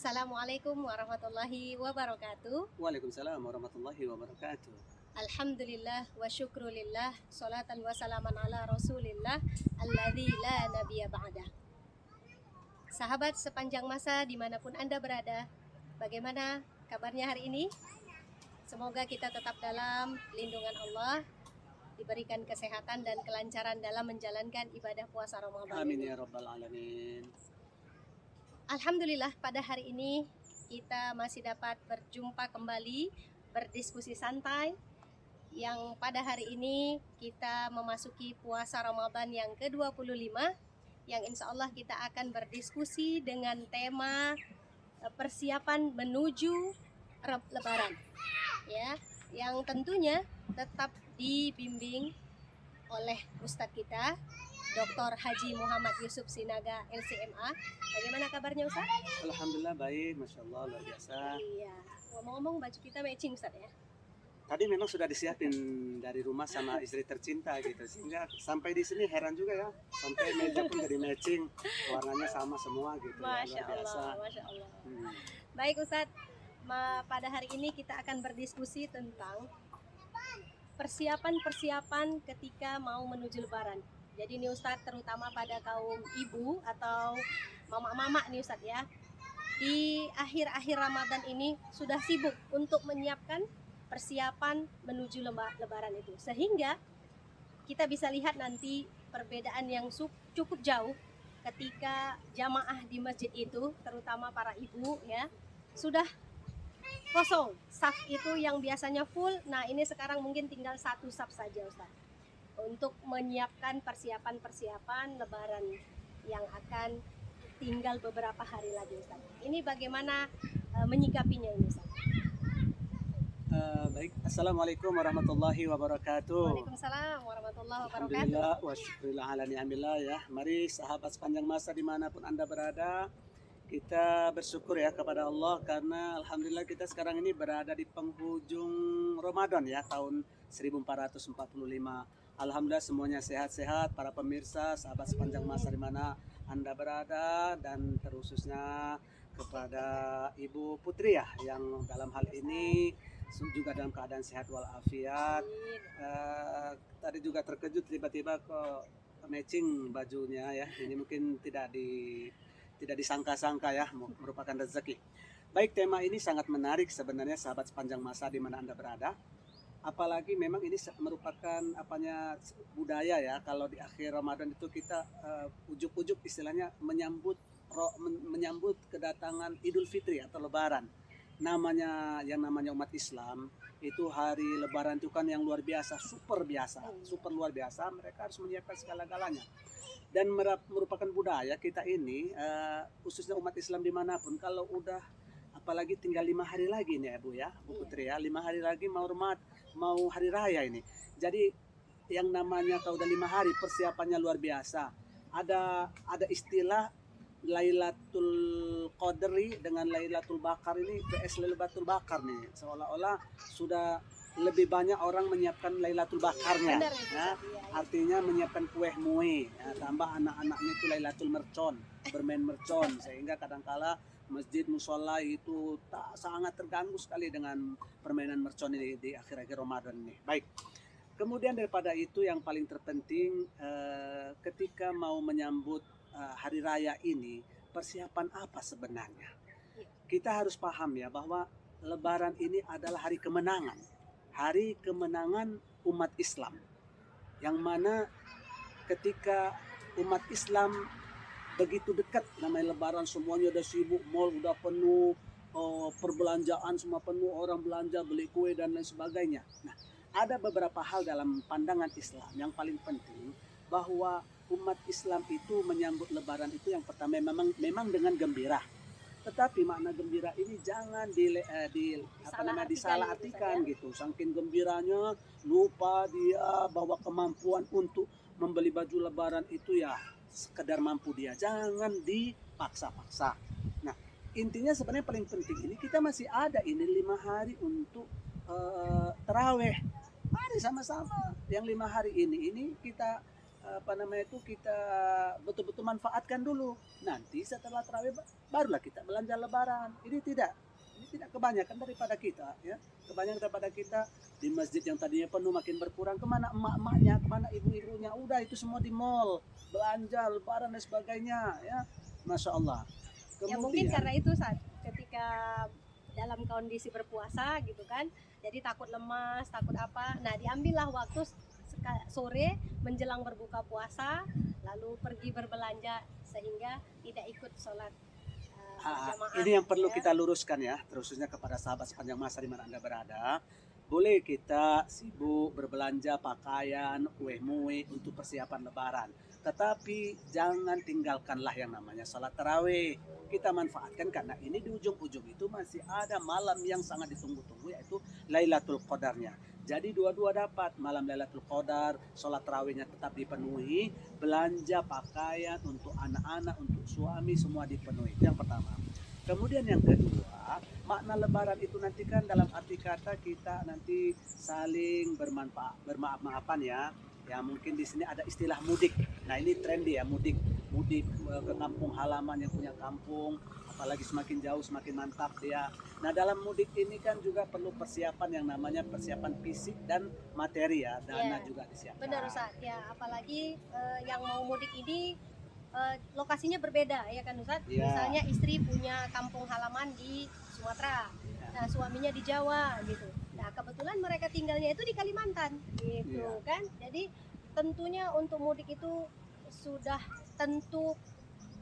Assalamualaikum warahmatullahi wabarakatuh. Waalaikumsalam warahmatullahi wabarakatuh. Alhamdulillah wa syukrulillah. Salatan wa salaman ala rasulillah alladzi la nabiyya ba'dah. Sahabat sepanjang masa dimanapun Anda berada, bagaimana kabarnya hari ini? Semoga kita tetap dalam lindungan Allah, diberikan kesehatan dan kelancaran dalam menjalankan ibadah puasa Ramadan Amin ini. ya rabbal alamin. Alhamdulillah pada hari ini kita masih dapat berjumpa kembali, berdiskusi santai, yang pada hari ini kita memasuki puasa Ramadan yang ke-25, yang insya Allah kita akan berdiskusi dengan tema persiapan menuju Lebaran, ya, yang tentunya tetap dibimbing oleh Ustadz kita, Dr. Haji Muhammad Yusuf Sinaga LCMA. Bagaimana kabarnya Ustaz? Alhamdulillah baik, masya Allah luar biasa. Iya, ngomong-ngomong baju kita matching Ustaz ya? Tadi memang sudah disiapin dari rumah sama istri tercinta gitu, sehingga sampai di sini heran juga ya, sampai meja pun jadi matching, warnanya sama semua gitu. Masya Ya, luar biasa. Allah, Masya Allah. Hmm. Baik Ustadz, pada hari ini kita akan berdiskusi tentang persiapan-persiapan ketika mau menuju Lebaran. Jadi nih Ustadz, terutama pada kaum ibu atau mama-mama nih Ustadz ya, di akhir-akhir Ramadan ini sudah sibuk untuk menyiapkan persiapan menuju Lebaran itu, sehingga kita bisa lihat nanti perbedaan yang cukup jauh ketika jamaah di masjid itu, terutama para ibu ya, sudah kosong. Saf itu yang biasanya full, nah ini sekarang mungkin tinggal satu saf saja Ustadz, untuk menyiapkan persiapan-persiapan Lebaran yang akan tinggal beberapa hari lagi Ustaz. Ini bagaimana menyikapinya ini Ustaz? Baik, assalamualaikum warahmatullahi wabarakatuh. Waalaikumsalam warahmatullahi wabarakatuh. Alhamdulillah wa syukurillah ala ni'amillah ya. Mari sahabat sepanjang masa dimanapun Anda berada, kita bersyukur ya kepada Allah karena alhamdulillah kita sekarang ini berada di penghujung Ramadan ya, tahun 1445. Alhamdulillah semuanya sehat-sehat, para pemirsa, sahabat sepanjang masa di mana Anda berada, dan terkhususnya kepada Ibu Putri ya, yang dalam hal ini juga dalam keadaan sehat walafiat. Tadi juga terkejut tiba-tiba kok matching bajunya ya, ini mungkin tidak disangka-sangka ya, merupakan rezeki. Baik, tema ini sangat menarik sebenarnya sahabat sepanjang masa di mana Anda berada. Apalagi memang ini merupakan budaya ya, kalau di akhir Ramadan itu kita ujuk-ujuk istilahnya menyambut kedatangan Idul Fitri atau Lebaran. Yang namanya umat Islam itu hari Lebaran itu kan yang luar biasa, super luar biasa. Mereka harus menyiapkan segala-galanya. Dan merupakan budaya kita ini, khususnya umat Islam dimanapun, kalau udah apalagi tinggal 5 hari lagi nih ya Bu ya, Bu Putri ya, 5 hari lagi mau hari raya ini. Jadi yang namanya kalau udah 5 hari persiapannya luar biasa. Ada istilah Lailatul Qadri dengan Lailatul Bakar ini, PS Lailatul Bakar nih, seolah-olah sudah lebih banyak orang menyiapkan Lailatul Bakarnya. Benar, ya. Artinya menyiapkan kue mue, ya, tambah anak-anaknya itu Lailatul Mercon, bermain mercon, sehingga kadangkala masjid musola itu sangat terganggu sekali dengan permainan mercon ini di akhir-akhir Ramadan ini. Baik. Kemudian daripada itu yang paling terpenting ketika mau menyambut hari raya ini, persiapan apa sebenarnya? Kita harus paham ya bahwa Lebaran ini adalah hari kemenangan. Hari kemenangan umat Islam. Yang mana ketika umat Islam begitu dekat namanya Lebaran, semuanya udah sibuk, mall udah penuh, perbelanjaan semua penuh, orang belanja, beli kue dan lain sebagainya. Nah, ada beberapa hal dalam pandangan Islam yang paling penting, bahwa umat Islam itu menyambut Lebaran itu yang pertama memang dengan gembira. Tetapi makna gembira ini jangan disalahartikan gitu. Saking gembiranya lupa dia bahwa kemampuan untuk membeli baju Lebaran itu ya sekedar mampu dia, jangan dipaksa-paksa. Nah, intinya sebenarnya paling penting ini kita masih ada ini 5 hari untuk terawih. Mari sama-sama yang 5 hari ini kita kita betul-betul manfaatkan dulu. Nanti setelah tarawih barulah kita belanja lebaran. Ini tidak kebanyakan daripada kita, ya. Kebanyakan daripada kita di masjid yang tadinya penuh makin berkurang. Kemana emak-emaknya, kemana ibu-ibunya? Udah itu semua di mall, belanja lebaran dan sebagainya, ya. Masya Allah. Ya mungkin karena itu saat ketika dalam kondisi berpuasa gitu kan, jadi takut lemas, takut apa, nah diambillah waktu sore menjelang berbuka puasa lalu pergi berbelanja sehingga tidak ikut sholat berjamaah. Ini yang perlu ya. kita luruskan ya, terusnya kepada sahabat sepanjang masa di mana Anda berada. Boleh kita sibuk berbelanja pakaian, kue-mue untuk persiapan lebaran. Tetapi jangan tinggalkanlah yang namanya salat tarawih. Kita manfaatkan karena ini di ujung-ujung itu masih ada malam yang sangat ditunggu-tunggu, yaitu Lailatul Qadarnya. Jadi dua-dua dapat, malam Lailatul Qadar, sholat tarawihnya tetap dipenuhi, belanja pakaian untuk anak-anak, untuk suami, semua dipenuhi. Itu yang pertama. Kemudian yang kedua, makna lebaran itu nanti kan dalam arti kata kita nanti saling bermaaf-maafan ya. Ya mungkin di sini ada istilah mudik. Nah ini trendy ya, mudik ke kampung halaman yang punya kampung, apalagi semakin jauh semakin mantap dia. Nah dalam mudik ini kan juga perlu persiapan yang namanya persiapan fisik dan materi ya, dana juga disiapkan. Benar Ustaz, ya apalagi yang mau mudik ini lokasinya berbeda ya kan Ustaz. Ya. Misalnya istri punya kampung halaman di Sumatera, nah suaminya di Jawa gitu. Nah kebetulan mereka tinggalnya itu di Kalimantan gitu kan. Jadi tentunya untuk mudik itu sudah tentu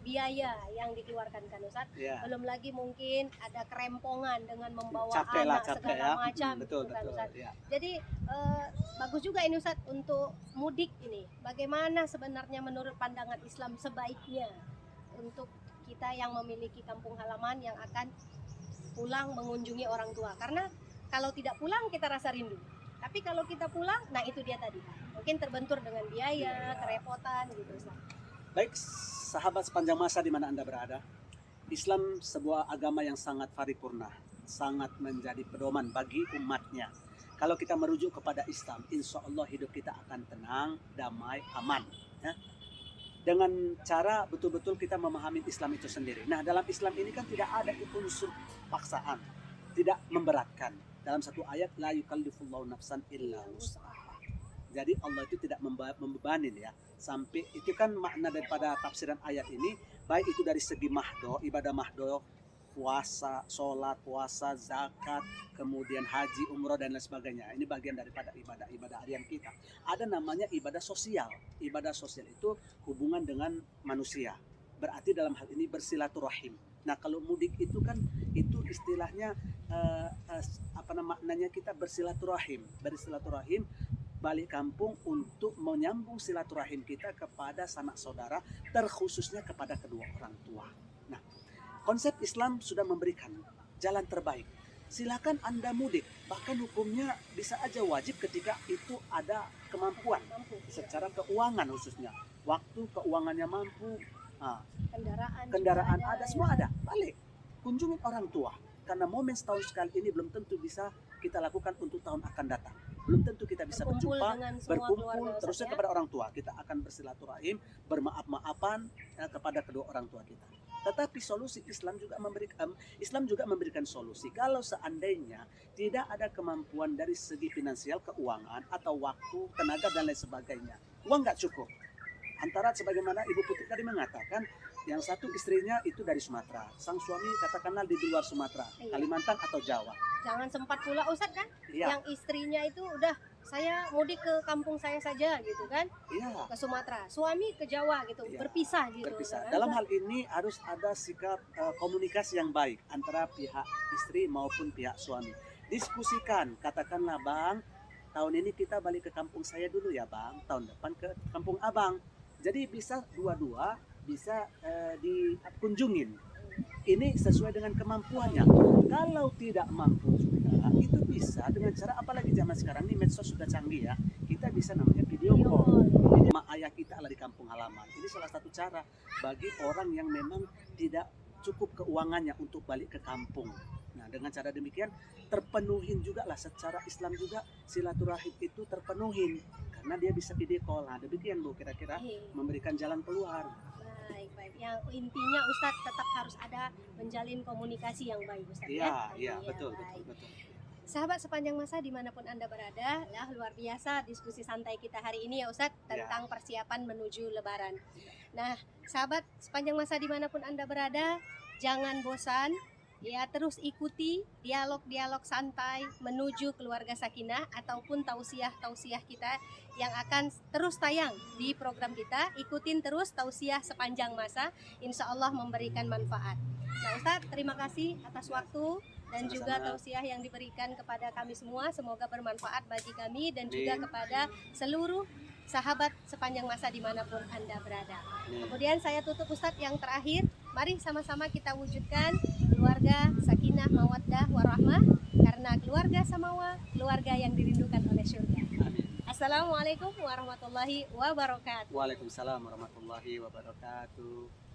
biaya yang dikeluarkan kan Ustaz. Belum lagi mungkin ada kerempongan dengan membawa anak segala macam betul, kan Ustaz. Ya. Jadi bagus juga ini Ustaz untuk mudik ini. Bagaimana sebenarnya menurut pandangan Islam sebaiknya untuk kita yang memiliki kampung halaman yang akan pulang mengunjungi orang tua. Karena kalau tidak pulang kita rasa rindu. Tapi kalau kita pulang, nah itu dia tadi. Mungkin terbentur dengan biaya, kerepotan gitu Ustaz. Baik, sahabat sepanjang masa di mana Anda berada, Islam sebuah agama yang sangat paripurna, sangat menjadi pedoman bagi umatnya. Kalau kita merujuk kepada Islam, insya Allah hidup kita akan tenang, damai, aman. Ya. Dengan cara betul-betul kita memahami Islam itu sendiri. Nah, dalam Islam ini kan tidak ada unsur paksaan, tidak memberatkan. Dalam satu ayat, la yukallifullahu nafsan illa wus'aha. Jadi Allah itu tidak membebanin ya. Sampai itu kan makna daripada tafsiran ayat ini, baik itu dari segi mahdo, ibadah mahdo, puasa, sholat, puasa, zakat, kemudian haji, umroh dan lain sebagainya. Ini bagian daripada ibadah harian kita. Ada namanya ibadah sosial. Ibadah sosial itu hubungan dengan manusia. Berarti dalam hal ini bersilaturahim. Nah kalau mudik itu kan itu istilahnya maknanya kita bersilaturahim balik kampung untuk menyambung silaturahim kita kepada sanak saudara, terkhususnya kepada kedua orang tua. Nah konsep Islam sudah memberikan jalan terbaik. Silakan Anda mudik, bahkan hukumnya bisa aja wajib ketika itu ada kemampuan secara keuangan khususnya, waktu keuangannya mampu. Nah, kendaraan ada, semua ada. Balik, kunjungin orang tua. Karena momen setahun sekali ini belum tentu bisa kita lakukan untuk tahun akan datang. Belum tentu kita bisa berkumpul terusnya kepada orang tua. Kita akan bersilaturahim, bermaaf-maafan kepada kedua orang tua kita. Tetapi solusi Islam juga memberikan solusi. Kalau seandainya tidak ada kemampuan dari segi finansial, keuangan, atau waktu, tenaga dan lain sebagainya, uang nggak cukup. Antara sebagaimana Ibu Putri tadi mengatakan, yang satu istrinya itu dari Sumatera, sang suami katakanlah di luar Sumatera, Kalimantan atau Jawa. Jangan sempat pula Ustadz kan, yang istrinya itu udah saya mudik ke kampung saya saja gitu kan, ke Sumatera, suami ke Jawa gitu, berpisah gitu. Kan? Dalam hal ini harus ada sikap komunikasi yang baik antara pihak istri maupun pihak suami. Diskusikan, katakanlah Bang, tahun ini kita balik ke kampung saya dulu ya Bang, tahun depan ke kampung Abang. Jadi bisa dua-dua bisa dikunjungin. Ini sesuai dengan kemampuannya. Kalau tidak mampu juga, itu bisa dengan cara, apalagi zaman sekarang ini medsos sudah canggih ya. Kita bisa namanya video call. Ini ayah kita ada di kampung halaman. Ini salah satu cara bagi orang yang memang tidak cukup keuangannya untuk balik ke kampung. Nah, dengan cara demikian terpenuhin juga lah secara Islam juga silaturahim itu terpenuhin. karena dia bisa video call. Nah, demikian Bu kira-kira memberikan jalan keluar. Baik. Yang intinya Ustadz tetap harus ada menjalin komunikasi yang baik Ustadz ya. Iya, Baik. betul. Sahabat sepanjang masa dimanapun Anda berada, luar biasa diskusi santai kita hari ini ya Ustadz tentang persiapan menuju Lebaran. Nah, sahabat sepanjang masa dimanapun Anda berada, jangan bosan, ya terus ikuti dialog-dialog santai menuju keluarga sakinah ataupun tausiah-tausiah kita yang akan terus tayang di program kita. Ikutin terus tausiah sepanjang masa, insya Allah memberikan manfaat. Nah Ustadz, terima kasih atas waktu dan juga tausiah yang diberikan kepada kami semua. Semoga bermanfaat bagi kami dan juga kepada seluruh sahabat sepanjang masa dimanapun Anda berada. Kemudian saya tutup Ustadz yang terakhir. Mari sama-sama kita wujudkan keluarga sakinah, mawaddah, warahmah. Karena keluarga samawa, keluarga yang dirindukan oleh surga. Assalamualaikum warahmatullahi wabarakatuh. Waalaikumsalam warahmatullahi wabarakatuh.